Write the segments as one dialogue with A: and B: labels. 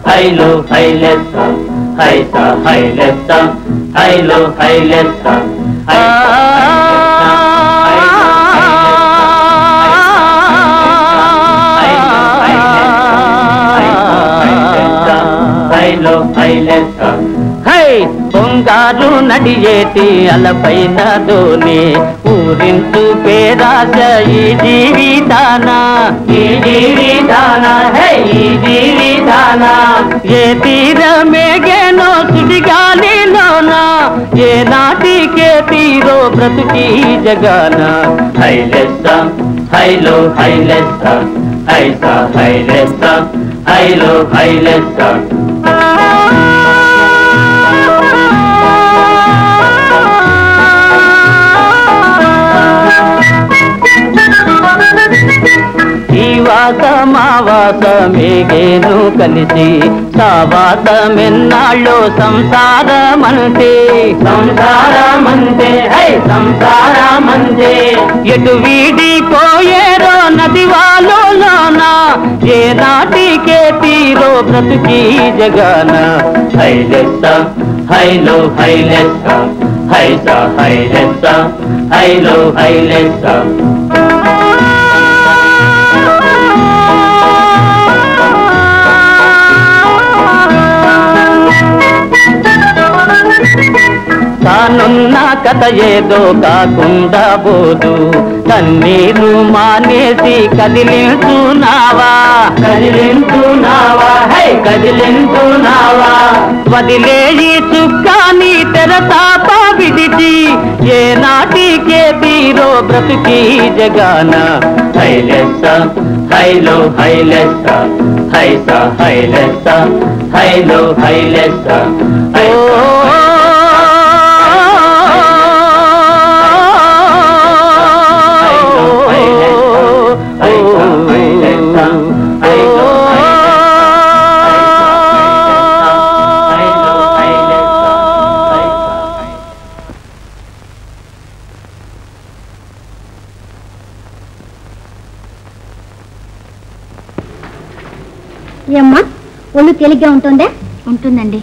A: Hi-lo, hi-lessa, hi-sa, hi-lessa, hi-lo, hi-lessa, hi-lo, hi-lessa. High పొంగారు నడియేటి అలపైన దోని ఊరించు పేరాశ ఈ జీవితాన high ఈ జీవితాన ఏ తీరమేగేనో సుడిగాలిలోన ఏ నాటికే తీరో బ్రతుకి జగాన హైలెస్స హైలో హైలెస్స హైసా హైలెస్స హైలో హైలెస్స. మావాసమేగేను కలిసి సావాసమెన్నాళ్ళో సంసారమంటే హై సంసారమంటే ఎటు వీడిపోయేరో నది వాళ్ళలోన ఏ నాటికే తీరో బ్రతుకి జగాన హైలెస్స హైలో హైలెస్స హైసా హైలెస్స హైలో హైలెస్స. తానున్న కథ ఏదో కాకుండా పోదు కన్నీరు మానేసి కదిలించునావా హై కదిలించునావా వదిలేయి చుక్కాని తెరతాప విడిచి ఏ నాటికే తీరో బ్రతుకి జగాన హైలెస్స హైలో హైలెస్స హైసా హైలెస్స హైలో హైలెస్స.
B: ఏమ్మా ఒళ్ళు తేలిగ్గా ఉంటుందే? ఉంటుందండి.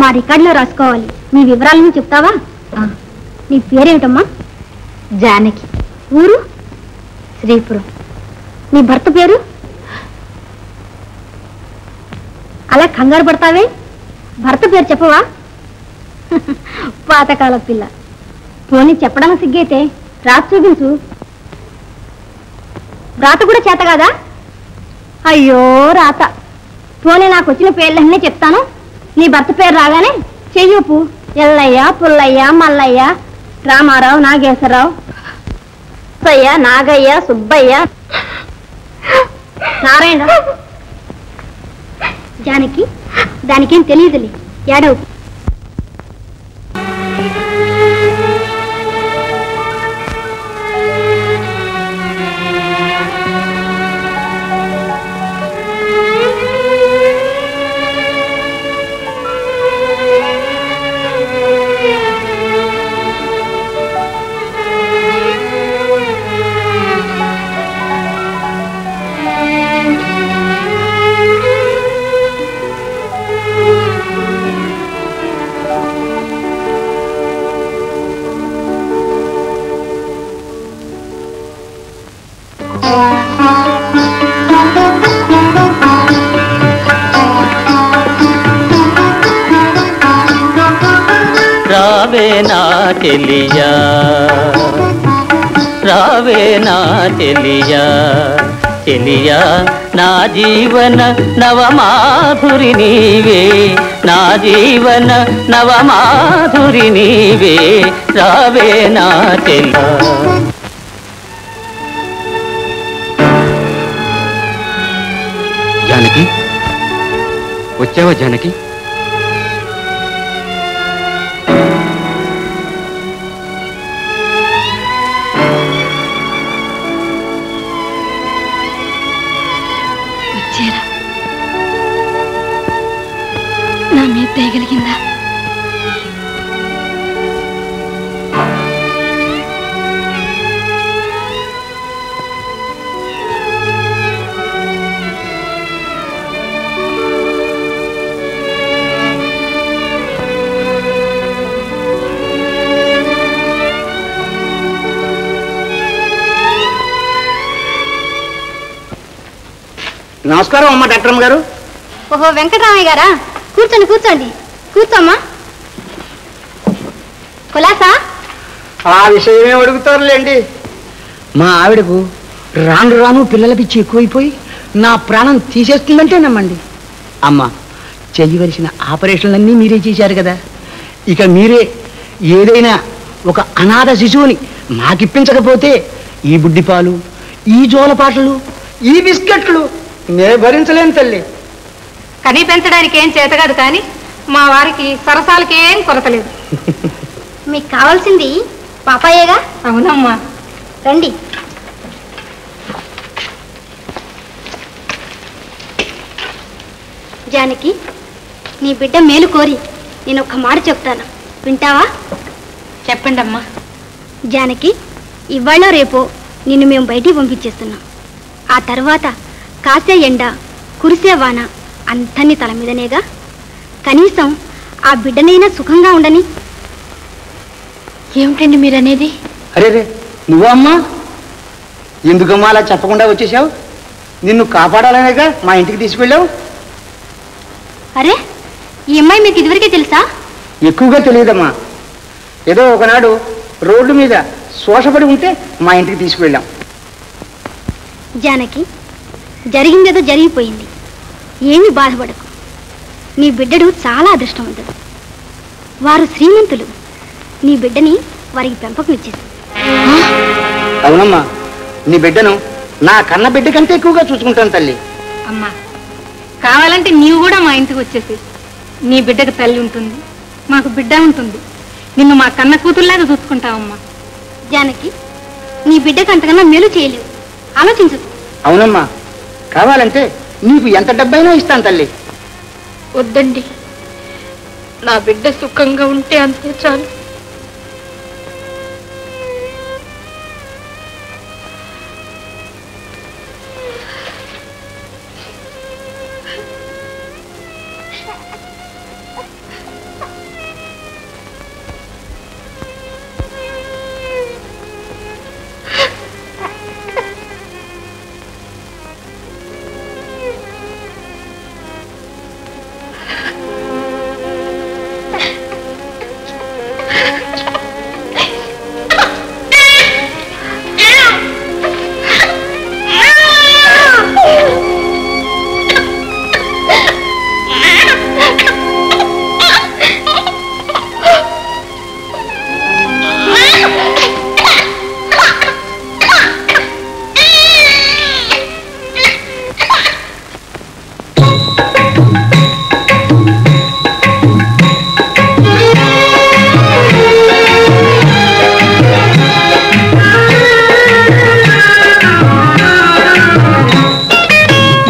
B: మా రికార్డులో రాసుకోవాలి. మీ వివరాలను చెప్తావా? నీ పేరేమిటమ్మా? జానకి. ఊరు? శ్రీపురం. నీ భర్త పేరు? అలా కంగారు పడతావే, భర్త పేరు చెప్పవా? పాతకాల పిల్ల. పోనీ చెప్పడానికి సిగ్గైతే రాసి చూపించు. రాత కూడా చేత కాదా? అయ్యో రాత. పోనీ నాకు వచ్చిన పేర్లన్నీ చెప్తాను, నీ భర్త పేరు రాగానే చెయ్యూపు. ఎల్లయ్య, పుల్లయ్య, మల్లయ్య, రామారావు, నాగేశ్వరరావు, సయ్య, నాగయ్య, సుబ్బయ్య, నారాయణ. జానకి, దానికేం తెలియదులే, ఏడవు.
A: రావే నా చెలియా, రావే నా చెలియా, చెలియా నా జీవన నవమాధురి నీవే, నా జీవన నవమాధురి నీవే, రావే నా చెలియా.
C: జానకి, వచ్చావా జానకి?
D: నమస్కారం అమ్మా డాక్టర్ అమ్మ గారు.
B: ఓహో వెంకటరామయ్య గారా, కూర్చోండి కూర్చోండి. కూర్చోమ్మా. కులాసా?
D: ఆ విషయమే అడుగుతారులేండి. మా ఆవిడకు రాను రాను పిల్లల పిచ్చి ఎక్కువైపోయి నా ప్రాణం తీసేస్తుందంటే నమ్మండి. అమ్మా, చేయవలసిన ఆపరేషన్లన్నీ మీరే చేశారు కదా, ఇక మీరే ఏదైనా ఒక అనాథ శిశువుని మాకిప్పించకపోతే ఈ బుడ్డిపాలు, ఈ జోలపాటలు, ఈ బిస్కెట్లు నే భరించలేను తల్లి.
E: కనీ పెంచడానికి ఏం చేత కాదు, కానీ మా వారికి సరసాలకి ఏం కొరత లేదు.
B: మీకు కావాల్సింది పాపాయేగా?
E: అవునమ్మా.
B: రండి. జానకి, నీ బిడ్డ మేలు కోరి నేను ఒక్క మాట చెప్తాను, వింటావా?
E: చెప్పండి అమ్మా.
B: జానకి, ఇవాళ రేపో నిన్ను మేము బయటికి పంపించేస్తున్నాం. ఆ తర్వాత కాసే ఎండ కురిసే వాన అంతని తల మీదనేగా. కనీసం ఆ బిడ్డనైనా సుఖంగా ఉండని.
E: ఏమిటండి మీరనేది?
D: అరే రే, నువ్వు అమ్మా ఎందుకమ్మా అలా చెప్పకుండా వచ్చేసావు? నిన్ను కాపాడాలనేగా మా ఇంటికి తీసుకెళ్ళావు.
B: అరే, ఈ అమ్మాయి మీకు ఇదివరకే తెలుసా?
D: ఎక్కువగా తెలియదమ్మా. ఏదో ఒకనాడు రోడ్డు మీద శోషపడి ఉంటే మా ఇంటికి తీసుకువెళ్ళాం.
B: జానకి, జరిగిందేదో జరిగిపోయింది, ఏమీ బాధపడకు. నీ బిడ్డడు చాలా అదృష్టవంతుడు. వారు శ్రీమంతులు. నీ బిడ్డని వారికి పెంపకం ఇచ్చేసి.
D: అవునమ్మా, నీ బిడ్డను నా కన్న బిడ్డ కంటే ఎక్కువగా చూసుకుంటాను తల్లి.
E: అమ్మా, కావాలంటే నీవు కూడా మా ఇంటికి వచ్చేసి. నీ బిడ్డకు తల్లి ఉంటుంది, మాకు బిడ్డ ఉంటుంది. నిన్ను మా కన్న కూతురులాగా చూసుకుంటావమ్మా.
B: జానకి, నీ బిడ్డకు అంతకన్నా మేలు చేయలేవు, ఆలోచించు.
D: అవునమ్మా, కావాలంటే నీకు ఎంత డబ్బైనా ఇస్తాను తల్లి.
E: వద్దండి, నా బిడ్డ సుఖంగా ఉంటే అంతే చాలు.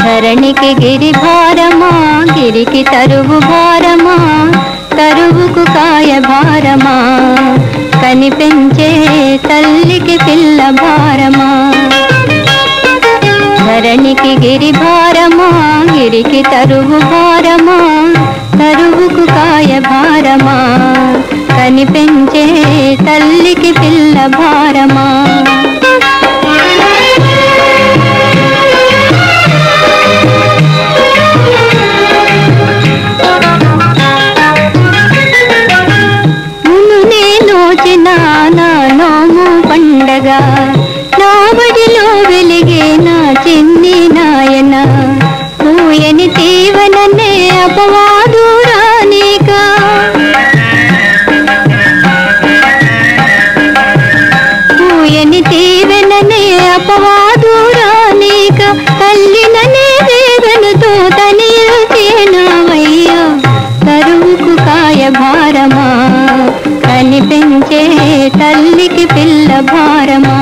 F: ధరణికి గిరి భారమా, గిరికి తరువు భారమా, తరువుకు కాయ భారమా, కనిపించే తల్లికి పిల్ల భారమా. ధరణికి గిరి భారమా, గిరికి తరువు భారమా, తరువుకు కాయ భారమా, కనిపించే తల్లికి పిల్ల భారమా. నా నోము పండగ, నా బడిలో వెలిగే నా చిన్ని నాయన, పూయని తీవననే అపవాదు రానిక. పూయని తీవననే అపవాదు రానిక, తల్లిననే వేదనతో తనియుచేనావయ్యా, తరువుకు కాయ భారమా, కనిపించే తల్లికి పిల్ల భారమా.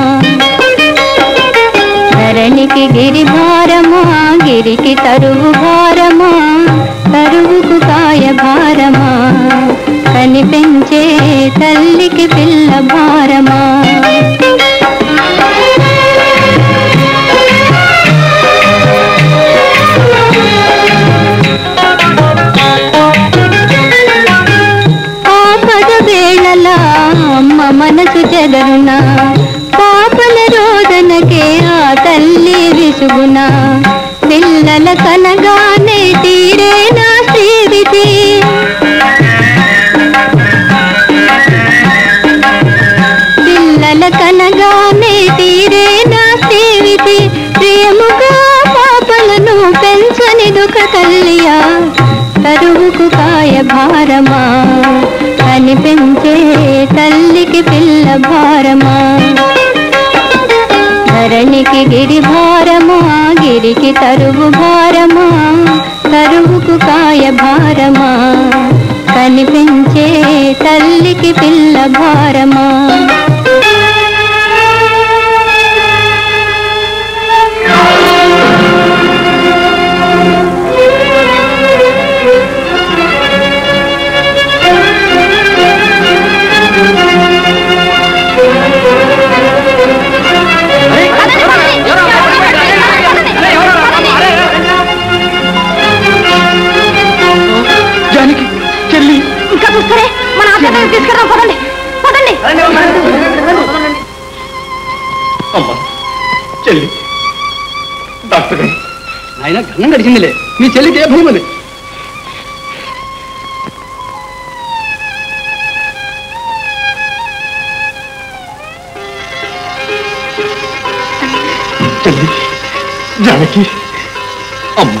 F: ధరణికి గిరి భారమా, గిరికి తరువు భారమా, తరువుకు కాయ భారమా, కనిపించే తల్లికి పిల్ల భారమా. అమ్మ మనసు చెదరునా, పాపల రోదనకే ఆ తల్లి విసుగునా, పిల్లల కనగానే తీరే నా శ్రీవిధి పిల్లల కనగానే తీరే నా శ్రీవిధి ప్రియముగా పాపలను పెంచని దుఃఖ తల్లియా తరువుకు కాయ భారమా అని పెంచే తల్లికి పిల్ల భారమా ధరణికి గిరి భారమా గిరికి తరువు భారమా తరువుకు కాయ భారమా కనిపించే తల్లికి పిల్ల భారమా
B: ఇంకా చూస్తారే మన ఆశ్రమానికి తీసుకెళ్దాం పదండి పదండి
C: అమ్మా చెల్లి డాక్టర్ గారు
D: ఆయన గన్నం గడిచిందిలే మీ చెల్లికి ఏ భూమి
C: చెల్లి జానకి అమ్మ